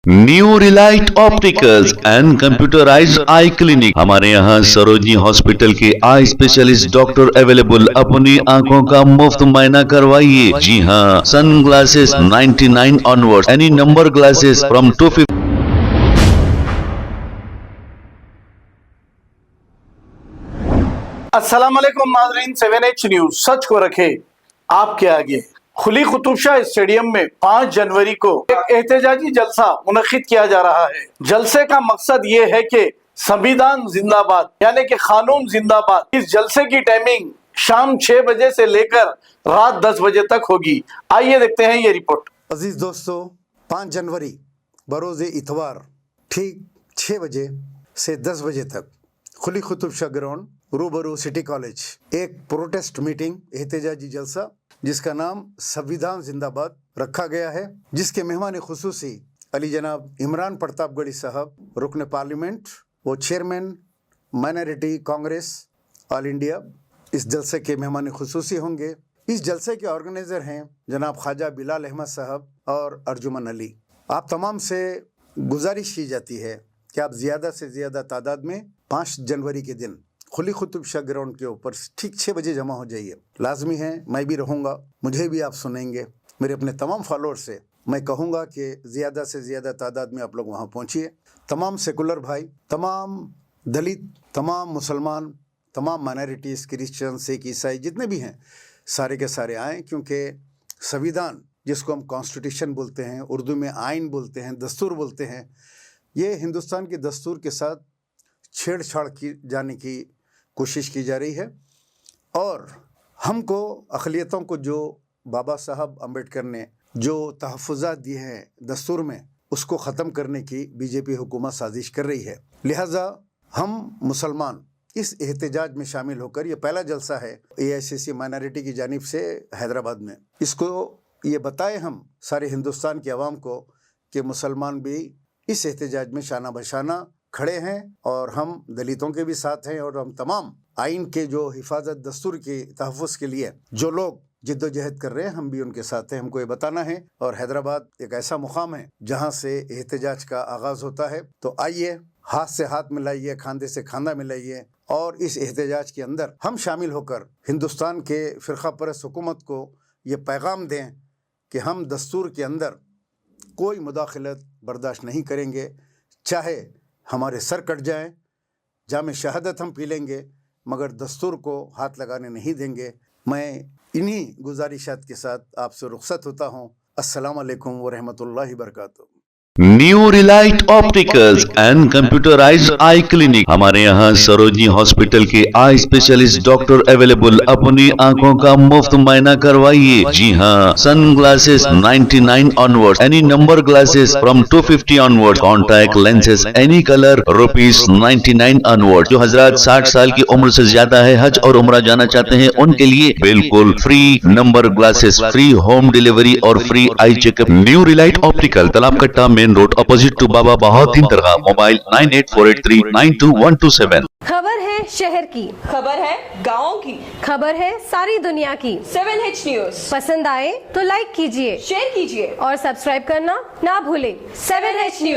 New relight opticals and computerised eye clinic. हमारे यहाँ Sarojini hospital के आई स्पेशलिस्ट डॉक्टर अवेलेबल। अपनी आंखों का मुफ्त मुआयना करवाइए। जी हाँ, sunglasses 99 onward, any number glasses from 250। अस्सलाम वालेकुम नाज़रीन, 7H न्यूज सच को रखे आपके आगे। खुली कुतुब-शाह स्टेडियम में 5 जनवरी को एक एहतजाजी जलसा मुनक्किद किया जा रहा है। जलसे का मकसद ये है कि संविधान जिंदाबाद यानी कि कानून जिंदाबाद। इस जलसे की टाइमिंग शाम 6 बजे से लेकर रात 10 बजे तक होगी। आइए देखते हैं ये रिपोर्ट। अजीज दोस्तों, 5 जनवरी बरोज़ इतवार ठीक 6 बजे से 10 बजे तक खुली कुतुब शाह ग्राउंड रूबरू सिटी कॉलेज एक प्रोटेस्ट मीटिंग एहतजाजी जलसा जिसका नाम संविधान जिंदाबाद रखा गया है, जिसके मेहमान खुसूसी अली जनाब इमरान प्रतापगढ़ी साहब, रुकन पार्लियामेंट वो chairman minority Congress all India, इस जलसे के मेहमान खुसूसी होंगे। इस जलसे के ऑर्गेनाइज़र हैं जनाब ख्वाजा बिलाल अहमद साहब और अर्जुमन अली। आप तमाम से गुजारिश की जाती है कि आप ज़्यादा से ज़्यादा तादाद में 5 जनवरी के दिन खुली कुतुब शाह ग्राउंड के ऊपर ठीक 6 बजे जमा हो जाइए। लाजमी है, मैं भी रहूँगा, मुझे भी आप सुनेंगे। मेरे अपने तमाम फॉलोअर्स से मैं कहूँगा कि ज़्यादा से ज़्यादा तादाद में आप लोग वहाँ पहुँचिए। तमाम सेकुलर भाई, तमाम दलित, तमाम मुसलमान, तमाम माइनॉरिटीज़, क्रिश्चियन, सिख, ईसाई जितने भी हैं, सारे के सारे आएँ, क्योंकि संविधान जिसको हम कॉन्स्टिट्यूशन बोलते हैं, उर्दू में आइन बोलते हैं, दस्तूर बोलते हैं, ये हिंदुस्तान के दस्तूर के साथ छेड़छाड़ की जाने की कोशिश की जा रही है। और हमको अक़लियतों को जो बाबा साहब अम्बेडकर ने जो तहफ़्फ़ुज़ात दिए हैं दस्तूर में, उसको ख़त्म करने की बीजेपी हुकूमत साजिश कर रही है। लिहाजा हम मुसलमान इस एहतजाज में शामिल होकर, ये पहला जलसा है AICC माइनॉरिटी की जानिब से हैदराबाद में, इसको ये बताएं हम सारे हिंदुस्तान की आवाम को कि मुसलमान भी इस एहतजाज में शाना बशाना खड़े हैं और हम दलितों के भी साथ हैं। और हम तमाम आइन के जो हिफाजत, दस्तूर के तहफ़्फ़ुज़ के लिए जो लोग जिद्दोजहद कर रहे हैं, हम भी उनके साथ हैं, हमको ये बताना है। और हैदराबाद एक ऐसा मुकाम है जहाँ से एहतजाज का आगाज़ होता है। तो आइए, हाथ से हाथ मिलाइए, खांधे से खांधा मिलाइए और इस एहतजाज के अंदर हम शामिल होकर हिंदुस्तान के फ़िरक़ा परस्त हुकूमत को ये पैगाम दें कि हम दस्तूर के अंदर कोई मुदाखलत बर्दाश्त नहीं करेंगे, चाहे हमारे सर कट जाएं, जामे शहादत हम पी लेंगे, मगर दस्तूर को हाथ लगाने नहीं देंगे। मैं इन्हीं गुजारिशात के साथ आपसे रुखसत होता हूँ। अस्सलाम वालेकुम व रहमतुल्लाहि व बरकातुहू। New relight opticals and computerised eye clinic. हमारे यहाँ सरोजनी हॉस्पिटल के आई स्पेशलिस्ट डॉक्टर अवेलेबल। अपनी आंखों का मुफ्त मुआयना करवाइए। जी हाँ, sunglasses 99 onward, any number glasses from 250 onward, contact lenses any colour ₹99 onward. जो हजरात 60 साल की उम्र से ज्यादा है, हज और उम्रा जाना चाहते हैं, उनके लिए बिल्कुल free number glasses, free home delivery और free eye checkup. New relight optical, Talab Katta, main road, opposite to Baba Bahauddin दरगाह। मोबाइल 9848392127। खबर है शहर की, खबर है गाँव की, खबर है सारी दुनिया की। 7H न्यूज पसंद आए तो लाइक कीजिए, शेयर कीजिए और सब्सक्राइब करना ना भूलें। 7H news.